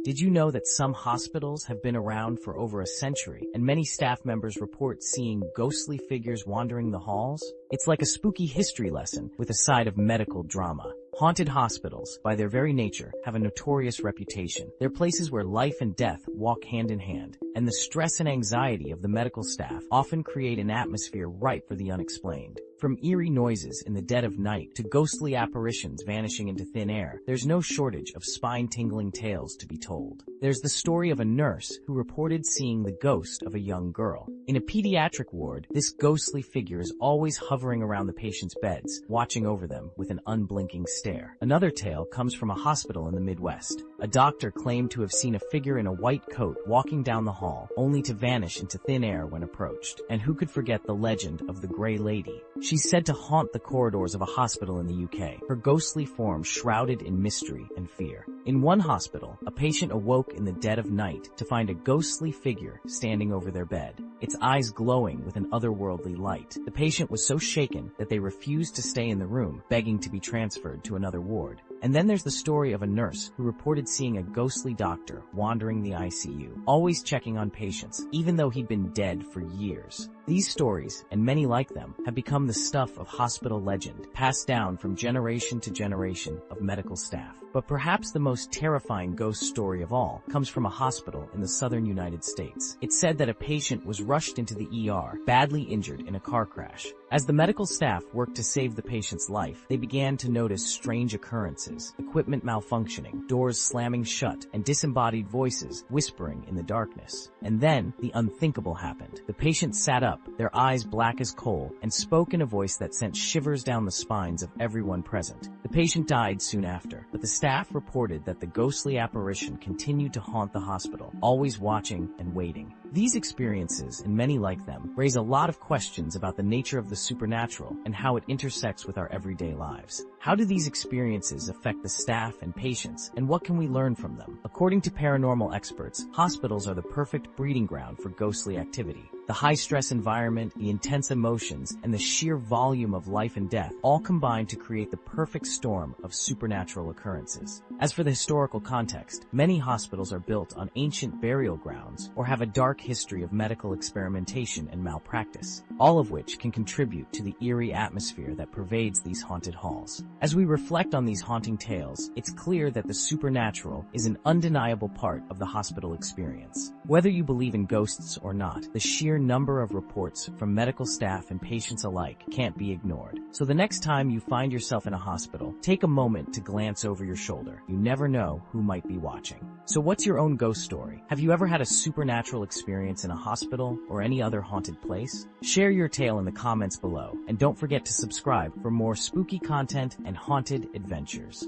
Did you know that some hospitals have been around for over a century, and many staff members report seeing ghostly figures wandering the halls? It's like a spooky history lesson with a side of medical drama. Haunted hospitals, by their very nature, have a notorious reputation. They're places where life and death walk hand in hand, and the stress and anxiety of the medical staff often create an atmosphere ripe for the unexplained. From eerie noises in the dead of night to ghostly apparitions vanishing into thin air, there's no shortage of spine-tingling tales to be told. There's the story of a nurse who reported seeing the ghost of a young girl. In a pediatric ward, this ghostly figure is always hovering around the patient's beds, watching over them with an unblinking stare. Another tale comes from a hospital in the Midwest. A doctor claimed to have seen a figure in a white coat walking down the hall, only to vanish into thin air when approached. And who could forget the legend of the Grey Lady? She's said to haunt the corridors of a hospital in the UK, her ghostly form shrouded in mystery and fear. In one hospital, a patient awoke in the dead of night to find a ghostly figure standing over their bed, its eyes glowing with an otherworldly light. The patient was so shaken that they refused to stay in the room, begging to be transferred to another ward. And then there's the story of a nurse who reported seeing a ghostly doctor wandering the ICU, always checking on patients, even though he'd been dead for years. These stories, and many like them, have become the stuff of hospital legend, passed down from generation to generation of medical staff. But perhaps the most terrifying ghost story of all comes from a hospital in the southern United States. It's said that a patient was rushed into the ER, badly injured in a car crash. As the medical staff worked to save the patient's life, they began to notice strange occurrences, equipment malfunctioning, doors slamming shut, and disembodied voices whispering in the darkness. And then, the unthinkable happened. The patient sat up, their eyes black as coal, and spoke in a voice that sent shivers down the spines of everyone present. The patient died soon after, but the staff reported that the ghostly apparition continued to haunt the hospital, always watching and waiting. These experiences, and many like them, raise a lot of questions about the nature of the supernatural and how it intersects with our everyday lives. How do these experiences affect the staff and patients, and what can we learn from them? According to paranormal experts, hospitals are the perfect breeding ground for ghostly activity. The high-stress environment, the intense emotions, and the sheer volume of life and death all combine to create the perfect storm of supernatural occurrences. As for the historical context, many hospitals are built on ancient burial grounds or have a dark history of medical experimentation and malpractice, all of which can contribute to the eerie atmosphere that pervades these haunted halls. As we reflect on these haunting tales, it's clear that the supernatural is an undeniable part of the hospital experience. Whether you believe in ghosts or not, the sheer number of reports from medical staff and patients alike can't be ignored. So the next time you find yourself in a hospital, take a moment to glance over your shoulder. You never know who might be watching. So what's your own ghost story? Have you ever had a supernatural experience in a hospital or any other haunted place? Share your tale in the comments below, and don't forget to subscribe for more spooky content and haunted adventures.